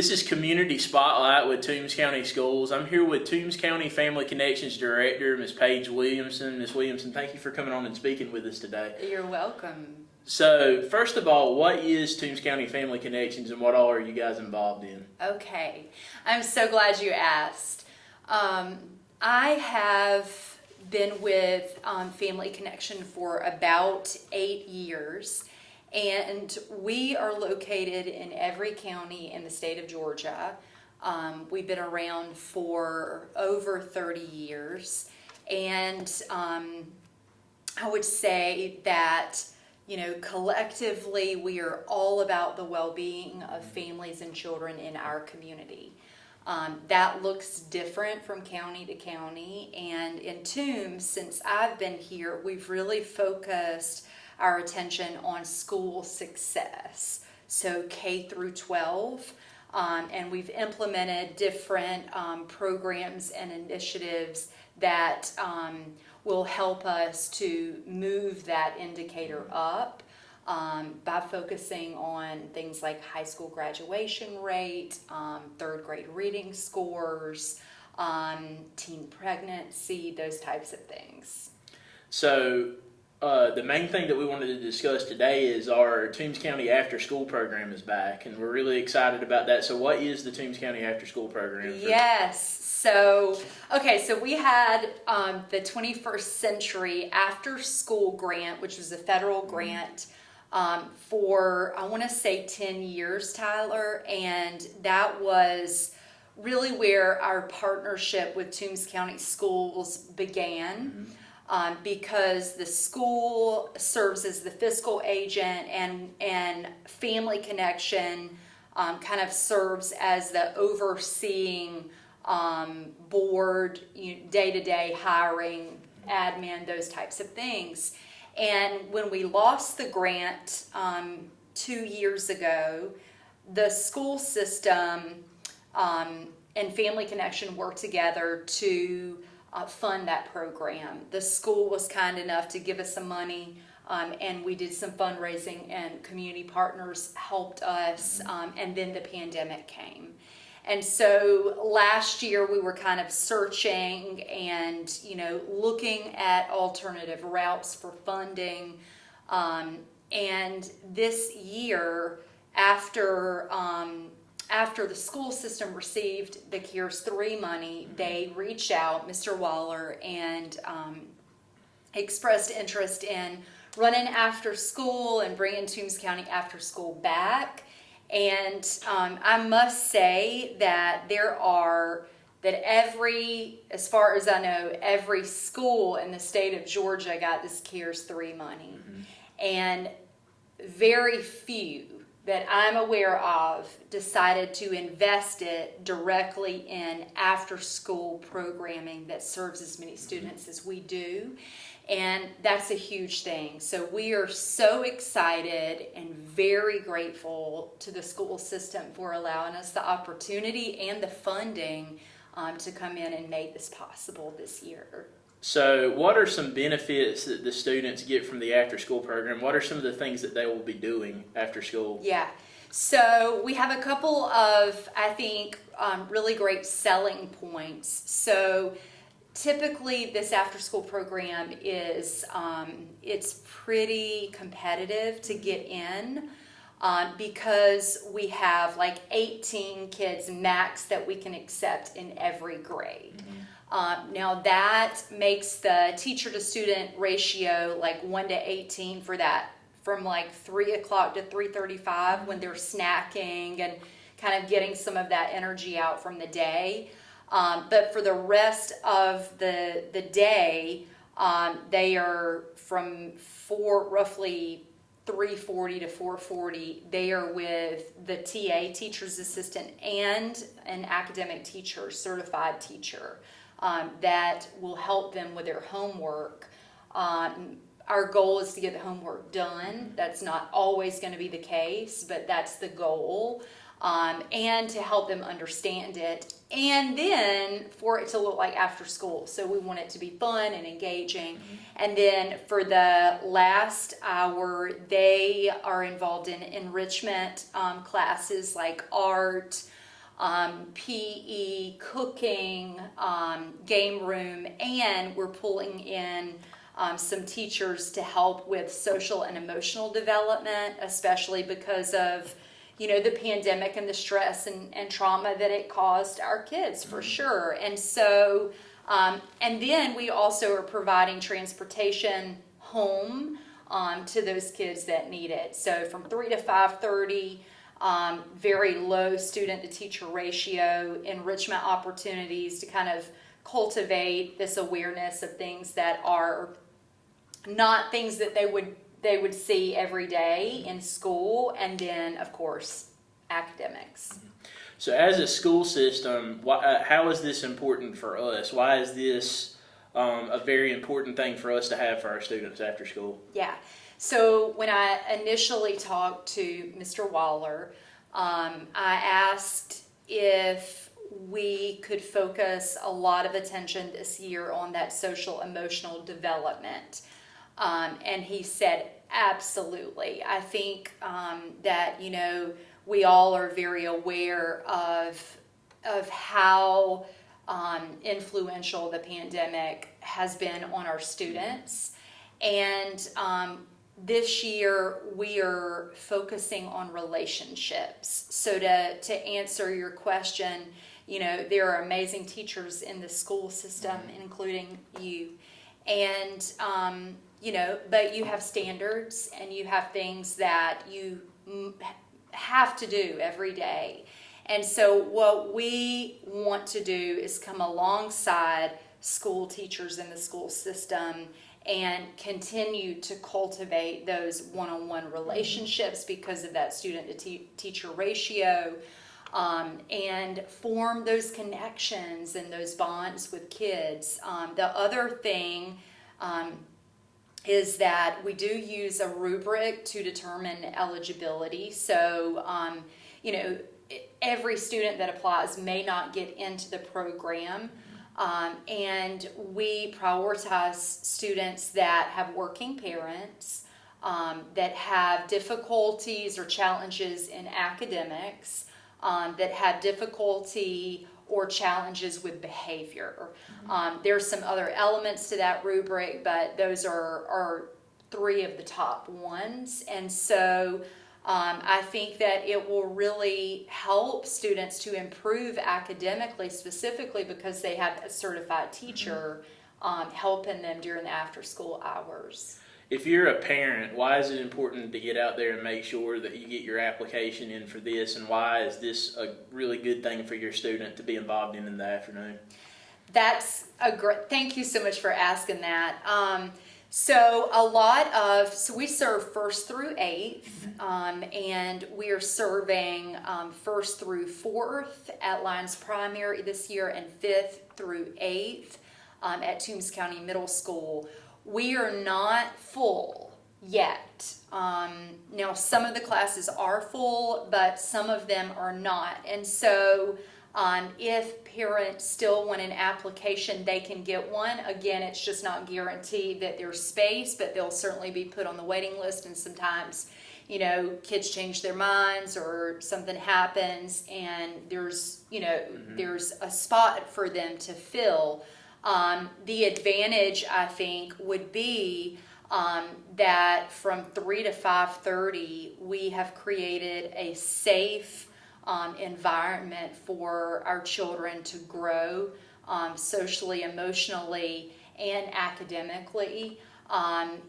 This is Community Spotlight with Toombs County Schools. I'm here with Toombs County Family Connections Director, Ms. Paige Williamson. Ms. Williamson, thank you for coming on and speaking with us today. You're welcome. So, first of all, what is Toombs County Family Connections and what all are you guys involved in? Okay, I'm so glad you asked. I have been with Family Connection for about 8 years. And we are located in every county in the state of Georgia. We've been around for over 30 years. And I would say that, collectively we are all about the well-being of families and children in our community. That looks different from county to county. And in Toombs, since I've been here, we've really focused our attention on school success, so K through 12, and we've implemented different programs and initiatives that will help us to move that indicator up by focusing on things like high school graduation rate, third grade reading scores, teen pregnancy, those types of things. So, the main thing that we wanted to discuss today is our Toombs County After School program is back, and we're really excited about that. So what is the Toombs County After School program? Yes. So we had the 21st Century After School Grant, which was a federal grant for, I want to say 10 years, Tyler, and that was really where our partnership with Toombs County Schools began. Mm-hmm. Because the school serves as the fiscal agent and Family Connection kind of serves as the overseeing board, day-to-day hiring, admin, those types of things. And when we lost the grant 2 years ago, the school system and Family Connection worked together to fund that program. The school was kind enough to give us some money, and we did some fundraising, and community partners helped us, and then the pandemic came. And so last year we were kind of searching and looking at alternative routes for funding, and this year after the school system received the CARES 3 money, they reached out, Mr. Waller, and expressed interest in running after school and bringing Toombs County After School back. And I must say that as far as I know, every school in the state of Georgia got this CARES 3 money. Mm-hmm. And very few that I'm aware of decided to invest it directly in after-school programming that serves as many students as we do, and that's a huge thing. So we are so excited and very grateful to the school system for allowing us the opportunity and the funding to come in and make this possible this year. So what are some benefits that the students get from the after school program? What are some of the things that they will be doing after school? Yeah, so we have a couple of, I think, really great selling points. So typically this after school program is, it's pretty competitive to get in because we have like 18 kids max that we can accept in every grade. Mm-hmm. Now that makes the teacher to student ratio like 1:18 for that, from like 3 o'clock to 3:35 when they're snacking and kind of getting some of that energy out from the day. But for the rest of the day, they are from roughly 3:40 to 4:40. They are with the TA, teacher's assistant, and an academic teacher, certified teacher. That will help them with their homework. Our goal is to get the homework done. That's not always going to be the case, but that's the goal. And to help them understand it. And then for it to look like after school. So we want it to be fun and engaging. Mm-hmm. And then for the last hour, they are involved in enrichment classes like art, PE, cooking, game room, and we're pulling in some teachers to help with social and emotional development, especially because of the pandemic and the stress and trauma that it caused our kids, for sure. And so, and then we also are providing transportation home to those kids that need it. So from 3 to 5:30, very low student to teacher ratio, enrichment opportunities to kind of cultivate this awareness of things that are not things that they would see every day in school, and then of course academics. So as a school system, how is this important for us? Why is this a very important thing for us to have for our students after school? Yeah. So when I initially talked to Mr. Waller, I asked if we could focus a lot of attention this year on that social emotional development. And he said, absolutely. I think that, we all are very aware of how influential the pandemic has been on our students. And this year we are focusing on relationships. So to answer your question, there are amazing teachers in the school system, including you. And, but you have standards and you have things that you have to do every day. And so what we want to do is come alongside school teachers in the school system and continue to cultivate those one-on-one relationships because of that student to teacher ratio, and form those connections and those bonds with kids. The other thing is that we do use a rubric to determine eligibility. So, every student that applies may not get into the program. And we prioritize students that have working parents, that have difficulties or challenges in academics, that have difficulty or challenges with behavior. There's some other elements to that rubric, but those are three of the top ones. And so I think that it will really help students to improve academically, specifically because they have a certified teacher helping them during the after-school hours. If you're a parent, why is it important to get out there and make sure that you get your application in for this, and why is this a really good thing for your student to be involved in the afternoon? That's a great, thank you so much for asking that. So we serve 1st through 8th, and we are serving 1st through 4th at Lyons Primary this year, and 5th through 8th at Toombs County Middle School. We are not full yet. Now, some of the classes are full, but some of them are not. And so if parents still want an application, they can get one. Again, it's just not guaranteed that there's space, but they'll certainly be put on the waiting list. And sometimes, kids change their minds or something happens and there's a spot for them to fill. The advantage, I think, would be that from 3 to 5:30, we have created a safe environment for our children to grow socially, emotionally, and academically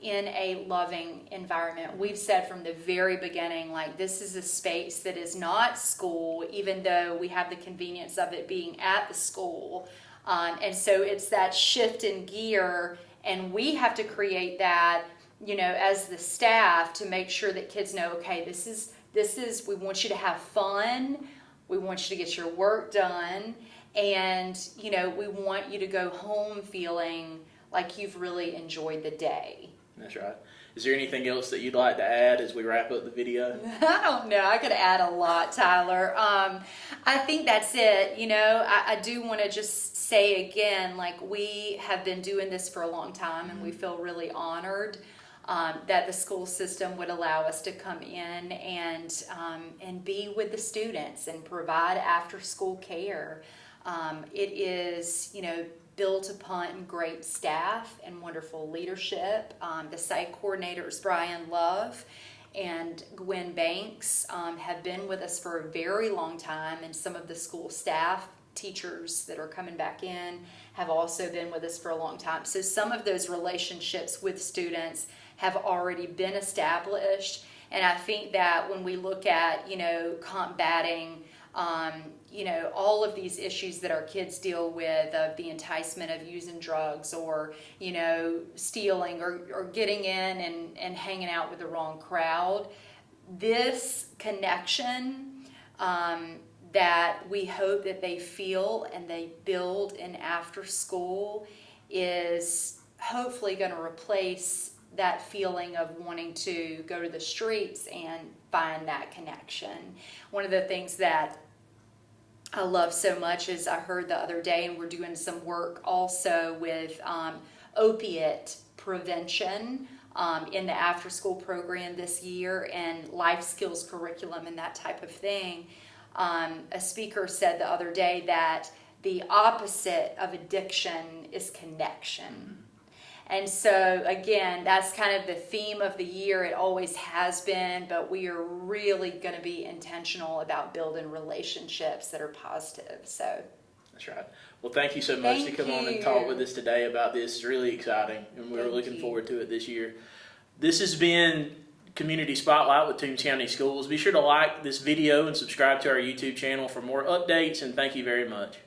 in a loving environment. We've said from the very beginning, this is a space that is not school, even though we have the convenience of it being at the school. And so it's that shift in gear, and we have to create that, as the staff, to make sure that kids know, okay, this is, we want you to have fun, we want you to get your work done, and, we want you to go home feeling like you've really enjoyed the day. That's right. Is there anything else that you'd like to add as we wrap up the video? I don't know. I could add a lot, Tyler. I think that's it. I do want to just say again, we have been doing this for a long time, and we feel really honored that the school system would allow us to come in and be with the students and provide after-school care. It is, built upon great staff and wonderful leadership. The site coordinators, Brian Love and Gwen Banks, have been with us for a very long time, and some of the school staff, teachers that are coming back in, have also been with us for a long time. So some of those relationships with students have already been established, and I think that when we look at, combating all of these issues that our kids deal with, of the enticement of using drugs, or, stealing, or getting in and hanging out with the wrong crowd, this connection that we hope that they feel and they build in after school is hopefully going to replace that feeling of wanting to go to the streets and find that connection. One of the things that I love so much is, I heard the other day, and we're doing some work also with opiate prevention in the after school program this year, and life skills curriculum and that type of thing. A speaker said the other day that the opposite of addiction is connection. And so again, that's kind of the theme of the year. It always has been, but we are really going to be intentional about building relationships that are positive. So that's right. Well, thank you so much to come on and talk with us today about this. It's really exciting, and we're looking forward to it this year. This has been Community Spotlight with Toombs County Schools. Be sure to like this video and subscribe to our YouTube channel for more updates, and thank you very much.